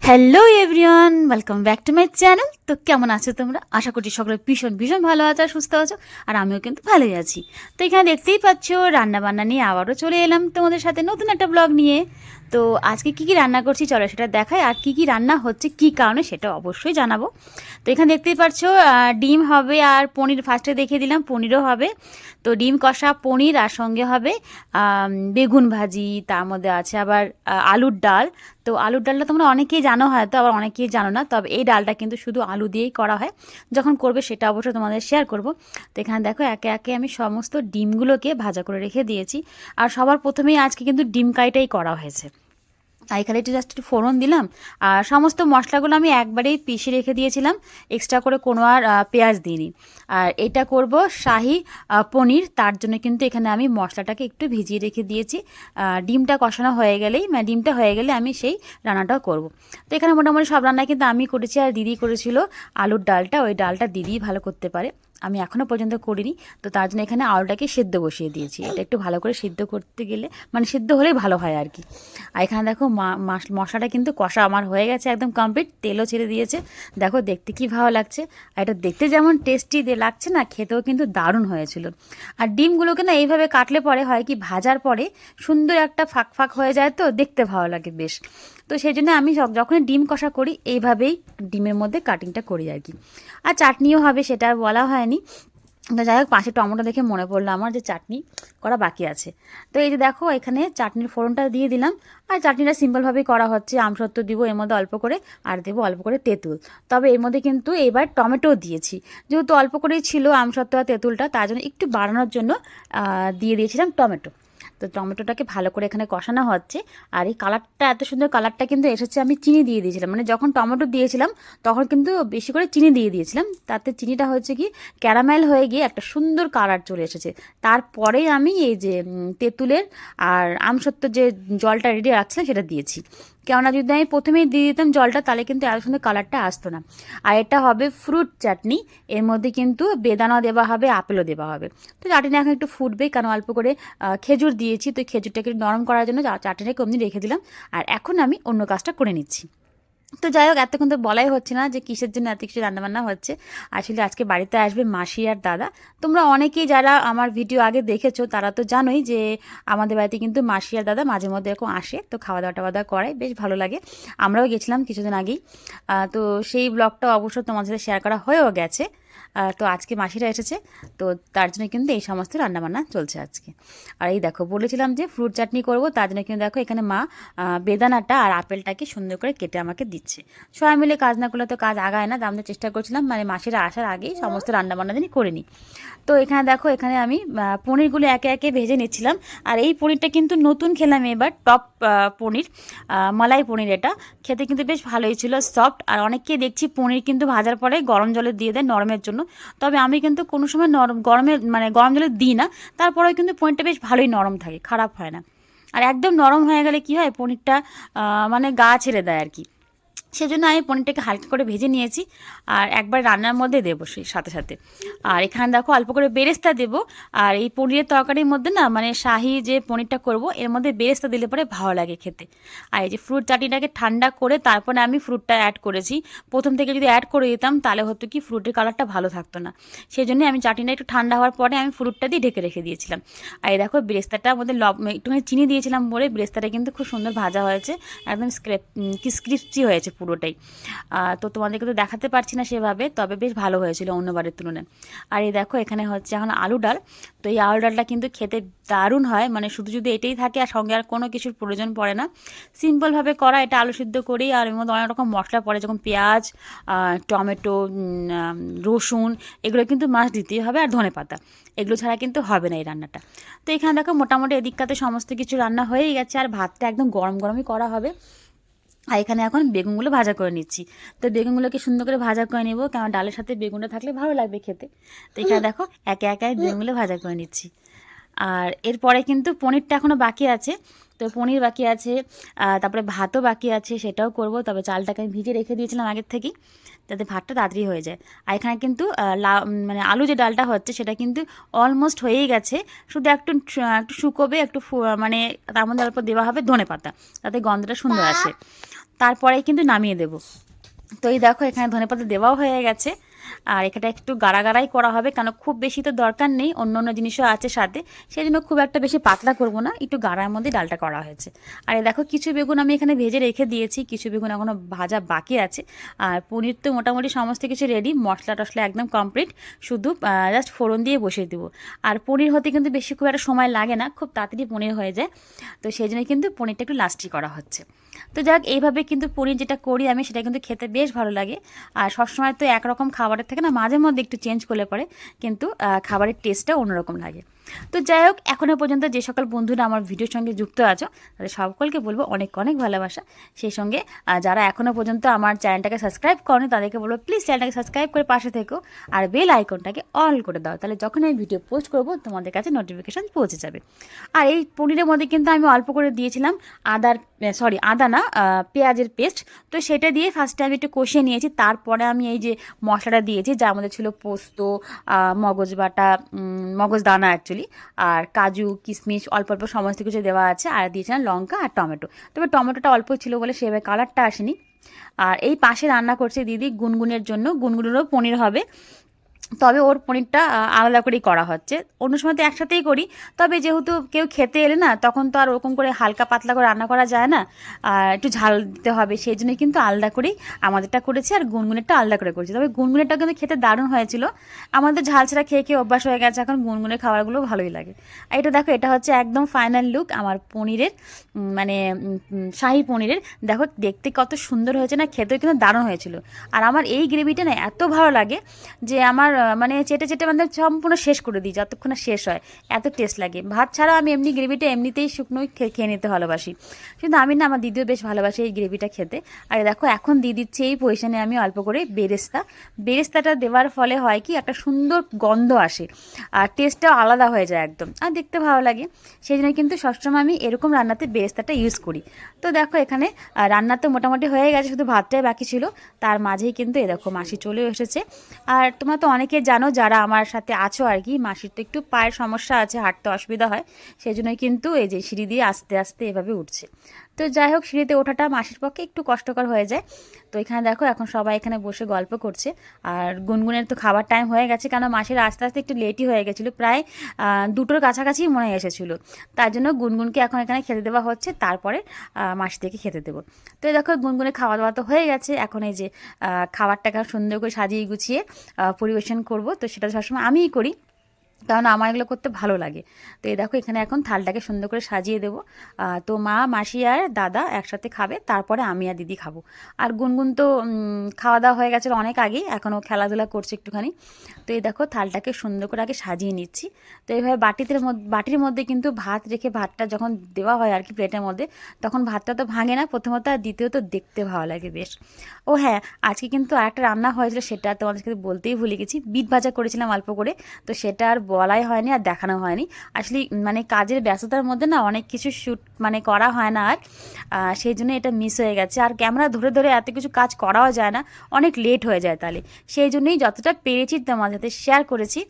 Hello everyone, welcome back to my channel. তো কেমন আছো তোমরা? আশা করছি সকলে ভীষণ ভীষণ ভালো আছো আর সুস্থ আছো, আর আমিও কিন্তু ভালোই আছি। তো এখানে দেখতেই পাচ্ছ রান্না বান্না নিয়ে আবারও চলে এলাম তোমাদের সাথে নতুন একটা ব্লগ নিয়ে। তো আজকে কি কি রান্না করছি চলো সেটা দেখাই, আর কি কি রান্না হচ্ছে কি কারণে সেটা অবশ্যই জানাবো। তো এখানে দেখতেই পাচ্ছ ডিম হবে আর পনির, ফার্স্টে দেখিয়ে দিলাম পনিরও হবে। তো ডিম কষা, পনির, আর সঙ্গে হবে বেগুন ভাজি, তার মধ্যে আছে আবার আলুর ডাল। তো আলুর ডালটা তোমরা অনেকেই জানো, হয়তো আবার অনেকেই জানো না, তবে এই ডালটা কিন্তু শুধু আলু দিয়েই করা হয়। যখন করবে সেটা অবশ্যই তোমাদের শেয়ার করব। তো এখানে দেখো একে একে আমি সমস্ত ডিমগুলোকে ভাজা করে রেখে দিয়েছি। আর সবার প্রথমেই আজকে কিন্তু ডিম কারিটাই করা হয়েছে। আর এখানে একটু জাস্ট একটু ফোড়ন দিলাম, আর সমস্ত মশলাগুলো আমি একবারেই পিষে রেখে দিয়েছিলাম, এক্সট্রা করে কোনো আর পেঁয়াজ দিইনি। আর এটা করব শাহি পনির, তার জন্য কিন্তু এখানে আমি মশলাটাকে একটু ভিজিয়ে রেখে দিয়েছি। ডিমটা কষানো হয়ে গেলেই, মানে ডিমটা হয়ে গেলে আমি সেই রান্নাটাও করব। তো এখানে মোটামুটি সব রান্নাই কিন্তু আমি করেছি, আর দিদি করেছিল আলুর ডালটা, ওই ডালটা দিদিই ভালো করতে পারে, আমি এখনও পর্যন্ত করিনি। তো তার জন্য এখানে আলুটাকে সেদ্ধ বসিয়ে দিয়েছি। এটা একটু ভালো করে সিদ্ধ করতে গেলে, মানে সিদ্ধ হলেই ভালো হয় আর কি। আর এখানে দেখো মশলাটা কিন্তু কষা আমার হয়ে গেছে একদম কমপ্লিট, তেলও ছেড়ে দিয়েছে। দেখো দেখতে কি ভালো লাগছে, আর এটা দেখতে যেমন টেস্টি লাগছে না, খেতেও কিন্তু দারুণ হয়েছিল। আর ডিমগুলোকে না এইভাবে কাটলে পরে হয় কি, ভাজার পরে সুন্দর একটা ফাঁক ফাঁক হয়ে যায়, তো দেখতে ভালো লাগে বেশ। তো সেই জন্য আমি যখনই ডিম কষা করি এইভাবেই ডিমের মধ্যে কাটিংটা করি আর কি। আর চাটনিও হবে, সেটা আর বলা হয়নি। তো যাই হোক, পাশে টমেটো দেখে মনে পড়লো আমার যে চাটনি করা বাকি আছে। তো এই যে দেখো এখানে চাটনির ফোড়নটা দিয়ে দিলাম। আর চাটনিটা সিম্পলভাবেই করা হচ্ছে, আমসত্ত্ব দিব এর মধ্যে অল্প করে, আর দেবো অল্প করে তেঁতুল। তবে এর মধ্যে কিন্তু এবার টমেটো দিয়েছি, যেহেতু অল্প করেই ছিল আমসত্ত্ব আর তেঁতুলটা, তার জন্য একটু বাড়ানোর জন্য দিয়ে দিয়েছিলাম টমেটো। তো টমেটোটাকে ভালো করে এখানে কষানো হচ্ছে। আর এই কালারটা, এত সুন্দর কালারটা কিন্তু এসেছে, আমি চিনি দিয়ে দিয়েছিলাম, মানে যখন টমেটো দিয়েছিলাম তখন কিন্তু বেশি করে চিনি দিয়ে দিয়েছিলাম, তাতে চিনিটা হচ্ছে কি ক্যারামেল হয়ে গিয়ে একটা সুন্দর কালার চলে এসেছে। তারপরে আমি এই যে তেঁতুলের আর আমসত্ত্ব যে জলটা রেডি রাখছিলাম সেটা দিয়েছি। কেননা যদি আমি প্রথমেই দিয়ে দিতাম জলটা, তাহলে কিন্তু এত সুন্দর কালারটা আসতো না। আর এটা হবে ফ্রুট চাটনি, এর মধ্যে কিন্তু বেদানা দেওয়া হবে, আপেলও দেওয়া হবে। তো চাটনি এখন একটু ফুটবে, কারণ অল্প করে খেজুর দিয়েছি, তো খেজুরটাকে নরম করার জন্য চাটনিটাকে অমনি রেখে দিলাম। আর এখন আমি অন্য কাজটা করে নিচ্ছি। তো যাই হোক, এতক্ষণ তো বলাই হচ্ছে না যে কিসের জন্য এত কিছু রান্নাবান্না হচ্ছে। আসলে আজকে বাড়িতে আসবে মাসি আর দাদা। তোমরা অনেকেই যারা আমার ভিডিও আগে দেখেছো তারা তো জানোই যে আমাদের বাড়িতে কিন্তু মাসি আর দাদা মাঝে মধ্যে এরকম আসে, তো খাওয়া দাওয়া টাওয়া দাওয়া করায়, বেশ ভালো লাগে। আমরাও গেছিলাম কিছুদিন আগেই। তো সেই ব্লগটা অবশ্য তোমাদের সাথে শেয়ার করা হয়েও গেছে। তো আজকে মাসিরা এসেছে, তো তার জন্য কিন্তু এই সমস্ত রান্নাবান্না চলছে আজকে। আর এই দেখো বলেছিলাম যে ফ্রুট চাটনি করব, তার জন্য কিন্তু দেখো এখানে মা বেদানাটা আর আপেলটাকে সুন্দর করে কেটে আমাকে দিচ্ছে। সবাই মিলে কাজ না করলে তো কাজ আগায় না, আমরা চেষ্টা করছিলাম মানে মাসিরা আসার আগেই সমস্ত রান্নাবান্না দিনই করে নিই। তো এখানে দেখো এখানে আমি পনিরগুলো একে একে ভেজে নিচ্ছিলাম। আর এই পনিরটা কিন্তু নতুন খেলাম এবার, টপ পনির, মালাই পনির। এটা খেতে কিন্তু বেশ ভালোই ছিল, সফট। আর অনেককেই দেখছি পনির কিন্তু ভাজার পরে গরম জলে দিয়ে দেয় নরমের জন্য, তবে আমি কিন্তু কোনো সময় নরম গরমের মানে গরম জলে দিই না। তারপরেও কিন্তু পনিরটা বেশ ভালোই নরম থাকে, খারাপ হয় না। আর একদম নরম হয়ে গেলে কি হয়, পনিরটা মানে গা ছেড়ে দেয় আর কি। সেজন্য আমি পনিরটাকে হালকা করে ভেজে নিয়েছি, আর একবার রান্নার মধ্যে দেবো সেই সাথে সাথে। আর এখানে দেখো অল্প করে বেরেস্তা দেবো। আর এই পনিরের তরকারির মধ্যে না, মানে শাহি যে পনিরটা করব এর মধ্যে বেরেস্তা দিলে পরে ভালো লাগে খেতে। আর এই যে ফ্রুট চাটনিটাকে ঠান্ডা করে তারপরে আমি ফ্রুটটা অ্যাড করেছি। প্রথম থেকে যদি অ্যাড করে দিতাম তাহলে হতো কি, ফ্রুটের কালারটা ভালো থাকতো না। সেই জন্যই আমি চাটনিটা একটু ঠান্ডা হওয়ার পরে আমি ফ্রুটটা দিয়ে ঢেকে রেখে দিয়েছিলাম। আর এই দেখো বেরেস্তাটার মধ্যে একটুখানি চিনি দিয়েছিলাম বলে বেরেস্তাটা কিন্তু খুব সুন্দর ভাজা হয়েছে, একদম ক্রিস্পি হয়েছে পুরোটাই। তো তোমাদেরকে তো দেখাতে পারছি না সেভাবে, তবে বেশ ভালো হয়েছিল অন্যবারের তুলনায়। আর এই দেখো এখানে হচ্ছে এখন আলু ডাল। তো এই আলু ডালটা কিন্তু খেতে দারুণ হয়, মানে শুধু যদি এটাই থাকে আর সঙ্গে আর কোনো কিছুর প্রয়োজন পড়ে না, সিম্পলভাবে করা। এটা আলু সিদ্ধ করেই, আর এর মধ্যে অনেক রকম মশলা পড়ে, যেমন পেঁয়াজ, টমেটো, রসুন, এগুলো কিন্তু মাছ দিতেই হবে, আর ধনেপাতা, এগুলো ছাড়া কিন্তু হবে না এই রান্নাটা। তো এখানে দেখো মোটামুটি এদিকটাতে সমস্ত কিছু রান্না হয়েই গেছে, আর ভাতটা একদম গরম গরমই করা হবে। আর এখানে এখন বেগুনগুলো ভাজা করে নিচ্ছি। তো বেগুনগুলোকে সুন্দর করে ভাজা করে নেবো, কারণ ডালের সাথে বেগুনটা থাকলে ভালো লাগবে খেতে। তো এখানে দেখো একে একে বেগুনগুলো ভাজা করে নিচ্ছি। আর এরপরে কিন্তু পনিরটা এখনও বাকি আছে। তো পনির বাকি আছে, তারপরে ভাতও বাকি আছে, সেটাও করব। তবে চালটাকে আমি ভিজে রেখে দিয়েছিলাম আগের থেকেই। তো যাতে ভাতটা তাড়াতাড়ি হয়ে যায়। আর এখানে কিন্তু মানে আলু যে ডালটা হচ্ছে সেটা কিন্তু অলমোস্ট হয়েই গেছে, শুধু একটু একটু শুকোবে, একটু মানে তার মধ্যে অল্প দেওয়া হবে ধনেপাতা, তাতে গন্ধটা সুন্দর আসে। তারপরে কিন্তু নামিয়ে দেবো। তো এই দেখো এখানে ধনেপাতা দেওয়াও হয়ে গেছে, আর এখানে একটু গাড়া গাড়াই করা হবে, কারণ খুব বেশি তো দরকার নেই, অন্য অন্য জিনিসও আছে সাথে, সেই জন্য খুব একটা বেশি পাতলা করব না, একটু গাড়ার মধ্যে ডালটা করা হয়েছে। আর এই দেখো কিছু বেগুন আমি এখানে ভেজে রেখে দিয়েছি, কিছু বেগুন এখনও ভাজা বাকি আছে। আর পনির তো মোটামুটি সমস্ত কিছু রেডি, মশলা টশলা একদম কমপ্লিট, শুধু জাস্ট ফোড়ন দিয়ে বসিয়ে দেবো। আর পনির হতে কিন্তু বেশি খুব একটা সময় লাগে না, খুব তাড়াতাড়ি পনির হয়ে যায়, তো সেই জন্য কিন্তু পনিরটা একটু লাস্টই করা হচ্ছে। তো যাক, এইভাবে কিন্তু পনির যেটা করি আমি সেটা কিন্তু খেতে বেশ ভালো লাগে। আর সবসময় তো একরকম খাবারের থেকে না মাঝে মধ্যে একটু চেঞ্জ করলে পরে কিন্তু খাবারের টেস্টটা অন্যরকম লাগে। তো যাই হোক, এখনও পর্যন্ত যে সকল বন্ধুরা আমার ভিডিওর সঙ্গে যুক্ত আছো তাদের সকলকে বলবো অনেক অনেক ভালোবাসা। সেই সঙ্গে যারা এখনও পর্যন্ত আমার চ্যানেলটাকে সাবস্ক্রাইব করনি তাদেরকে বলবো প্লিজ চ্যানেলটাকে সাবস্ক্রাইব করে পাশে থেকো, আর বেল আইকনটাকে অল করে দাও, তাহলে যখন আমি ভিডিও পোস্ট করবো তোমাদের কাছে নোটিফিকেশান পৌঁছে যাবে। আর এই পনিরের মধ্যে কিন্তু আমি অল্প করে দিয়েছিলাম আদা না, পেঁয়াজের পেস্ট। তো সেটা দিয়ে ফার্স্টে আমি একটু কষিয়ে নিয়েছি, তারপরে আমি এই যে মশলাটা দিয়েছি যার মধ্যে ছিল পোস্ত, মগজ বাটা, মগজ দানা অ্যাকচুয়ালি, আর কাজু কিশমিশ অল্প অল্প সমস্ত কিছু দেওয়া আছে, আর দিয়েছিলাম লঙ্কা আর টমেটো। তবে টমেটোটা অল্প ছিল বলে সেভাবে কালারটা আসেনি। আর এই পাশে রান্না করছে দিদি গুনগুনের জন্য, গুনগুনেরও পনির হবে, তবে ওর পনিরটা আলাদা করেই করা হচ্ছে। অন্য সময় তো একসাথেই করি, তবে যেহেতু কেউ খেতে এলে না তখন তো আর ওরকম করে হালকা পাতলা করে রান্না করা যায় না, একটু ঝাল দিতে হবে, সেই জন্যই কিন্তু আলাদা করেই আমাদেরটা করেছি, আর গুনগুনেরটা আলাদা করে করেছি। তবে গুনগুনেরটা কিন্তু খেতে দারুণ হয়েছিল। আমাদের ঝাল ছাড়া খেয়ে খেয়ে অভ্যাস হয়ে গেছে, এখন গুনগুনের খাবারগুলো ভালোই লাগে। আর এটা দেখো, এটা হচ্ছে একদম ফাইনাল লুক আমার পনিরের, মানে শাহি পনিরের। দেখো দেখতে কত সুন্দর হয়েছে না, খেতেও কিন্তু দারুণ হয়েছিল। আর আমার এই গ্রেভিটা না এত ভালো লাগে যে আমার মানে চেটে চেটে মানে সম্পূর্ণ শেষ করে দিই যতক্ষণ না শেষ হয়, এত টেস্ট লাগে। ভাত ছাড়াও আমি এমনি গ্রেভিটা এমনিতেই শুকনোই খেয়ে নিতে ভালোবাসি, কিন্তু আমি না, আমার দিদিও বেশ ভালোবাসে এই গ্রেভিটা খেতে। আর দেখো এখন দিয়ে দিচ্ছি এই পজিশনে আমি অল্প করে বেরেস্তাটা দেওয়ার ফলে হয় কি, একটা সুন্দর গন্ধ আসে, আর টেস্টটাও আলাদা হয়ে যায় একদম, আর দেখতে ভালো লাগে। সেই জন্য কিন্তু সবসময় আমি এরকম রান্নাতে বেরেস্তাটা ইউজ করি। তো দেখো এখানে রান্না তো মোটামুটি হয়ে গেছে, শুধু ভাতটাই বাকি ছিল, তার মাঝেই কিন্তু এ দেখো মাসি চলেও এসেছে। আর তোমরা তো অনেকে জানো যারা আমার সাথে আছো আর কি, মাসির তো একটু পায়ের সমস্যা আছে, হাঁটতে অসুবিধা হয়, সেই জন্যই কিন্তু এই যে সিঁড়ি দিয়ে আস্তে আস্তে এভাবে উঠছে। তো যাই হোক, সিঁড়িতে ওঠাটা মাসির পক্ষে একটু কষ্টকর হয়ে যায়। তো এখানে দেখো এখন সবাই এখানে বসে গল্প করছে, আর গুনগুনের তো খাবার টাইম হয়ে গেছে, কারণ মাসির আস্তে আস্তে একটু লেটই হয়ে গেছিলো, প্রায় 2টোর কাছাকাছি মনে এসেছিলো। তার জন্য গুনগুনকে এখন এখানে খেতে দেওয়া হচ্ছে, তারপরে মাসি থেকে খেতে দেবো। তো দেখো গুনগুনের খাওয়া দাওয়া তো হয়ে গেছে, এখন এই যে খাবারটাকে সুন্দর করে সাজিয়ে গুছিয়ে পরিবেশন করব। তো সেটা সবসময় আমিই করি, কারণ আমার এগুলো করতে ভালো লাগে। তো এই দেখো এখানে এখন থালটাকে সুন্দর করে সাজিয়ে দেবো। তো মা মাসি আর দাদা একসাথে খাবে, তারপরে আমি আর দিদি খাবো। আর গুনগুন তো খাওয়া দাওয়া হয়ে গেছে অনেক আগেই, এখনও খেলাধুলা করছে একটুখানি। তো এই দেখো থালটাকে সুন্দর করে আগে সাজিয়ে নিচ্ছি। তো এইভাবে বাটির মধ্যে কিন্তু ভাত রেখে ভাতটা যখন দেওয়া হয় আর কি প্লেটের মধ্যে, তখন ভাতটা তো ভাঙে না প্রথমত, আর দ্বিতীয়ত দেখতে ভালো লাগে বেশ। ও হ্যাঁ, আজকে কিন্তু আরেকটা রান্না হয়েছিল, সেটা তোমাদের সাথে বলতেই ভুলে গেছি, বিট ভাজা করেছিলাম অল্প করে। তো সেটা আর বলাই হয়নি আর দেখানো হয়নি, আসলে মানে কাজের ব্যস্ততার মধ্যে না অনেক কিছু শ্যুট মানে করা হয় না, আর সেই জন্য এটা মিস হয়ে গেছে। আর ক্যামেরা ধরে ধরে এত কিছু কাজ করাও যায় না, অনেক লেট হয়ে যায়, তাহলে সেই জন্যই যতটা পেরেছি তোমাদের সাথে শেয়ার করেছি।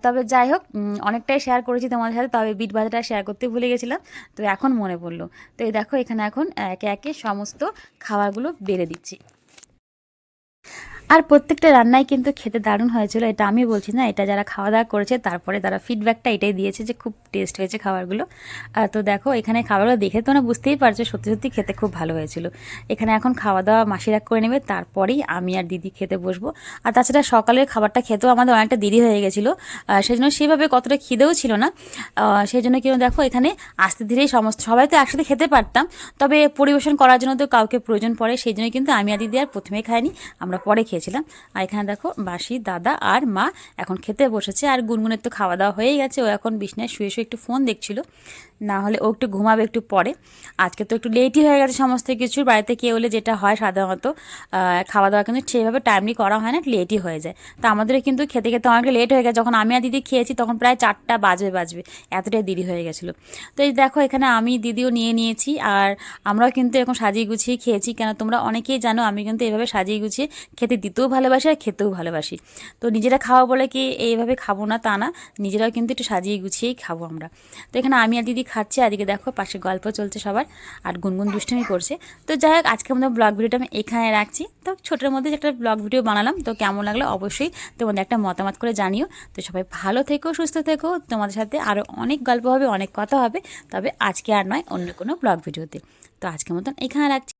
তবে যাই হোক, অনেকটাই শেয়ার করেছি তোমাদের সাথে, তবে বিট ভাজাটা শেয়ার করতে ভুলে গেছিলাম, তো এখন মনে পড়লো। তো এই দেখো এখানে এখন একে একে সমস্ত খাবারগুলো বেড়ে দিচ্ছি। আর প্রত্যেকটা রান্নাই কিন্তু খেতে দারুণ হয়েছিল, এটা আমি বলছি না, এটা যারা খাওয়া দাওয়া করেছে তারপরে তারা ফিডব্যাকটা এটাই দিয়েছে যে খুব টেস্ট হয়েছে খাবারগুলো। তো দেখো এখানে খাবারগুলো দেখে তোমরা বুঝতেই পারছো সত্যি সত্যি খেতে খুব ভালো হয়েছিল। এখানে এখন খাওয়া দাওয়া মাসিরা করে নেবে, তারপরেই আমি আর দিদি খেতে বসবো। আর তাছাড়া সকালের খাবারটা খেতেও আমাদের অনেকটা দেরি হয়ে গেছিলো, সেই জন্য সেভাবে কতটা খিদেও ছিল না। সেই জন্য কিন্তু দেখো এখানে আস্তে ধীরেই সবাই তো একসাথে খেতে পারতাম, তবে পরিবেশন করার জন্য তো কাউকে প্রয়োজন পড়ে, সেই জন্য কিন্তু আমি আর দিদি আর প্রথমেই খাইনি, আমরা পরে খেয়েছিলাম। আর এখানে দেখো মাসি দাদা আর মা এখন খেতে বসেছে, আর গুনগুনের তো খাওয়া দাওয়া হয়েই গেছে, ও এখন বিছনায় শুয়ে শুয়ে একটু ফোন দেখছিল, না হলে ও একটু ঘুমাবে একটু পরে। আজকে তো একটু লেটই হয়ে গেছে সমস্ত কিছুর, বাড়িতে কেউ হলে যেটা হয় সাধারণত খাওয়া দাওয়া কিন্তু সেভাবে টাইমলি করা হয় না, লেটই হয়ে যায়। তো আমাদেরও কিন্তু খেতে খেতে অনেকটা লেট হয়ে গেছে, যখন আমি আর দিদি খেয়েছি তখন প্রায় 4টা বাজবে, এতটাই দেরি হয়ে গেছিলো। তো এই দেখো এখানে আমি দিদিও নিয়ে নিয়েছি, আর আমরাও কিন্তু এরকম সাজিয়ে গুছিয়ে খেয়েছি, কেন তোমরা অনেকেই জানো আমি কিন্তু এভাবে সাজিয়ে গুছিয়ে খেতে দিতেও ভালোবাসি আর খেতেও ভালোবাসি। তো নিজেরা খাওয়া বলে কি এইভাবে খাবো না তা না, নিজেরাও কিন্তু একটু সাজিয়ে গুছিয়েই খাবো আমরা। তো এখানে আমি আর দিদি খাচ্ছি, আর এদিকে দেখো পাশে গল্প চলছে সবার, আর গুনগুন দুষ্টুমি করছে। তো যাই হোক, আজকে আমাদের ব্লগ ভিডিওটা আমি এখানে রাখছি। তো ছোটোর মধ্যে যে একটা ব্লগ ভিডিও বানালাম, তো কেমন লাগলো অবশ্যই তোমাদের একটা মতামত করে জানিও। তো সবাই ভালো থেকো, সুস্থ থেকো, তোমাদের সাথে আরও অনেক গল্প হবে, অনেক কথা হবে, তবে আজকে আর নয়, অন্য কোনো ব্লগ ভিডিওতে। তো আজকের মতন এখানে রাখছি।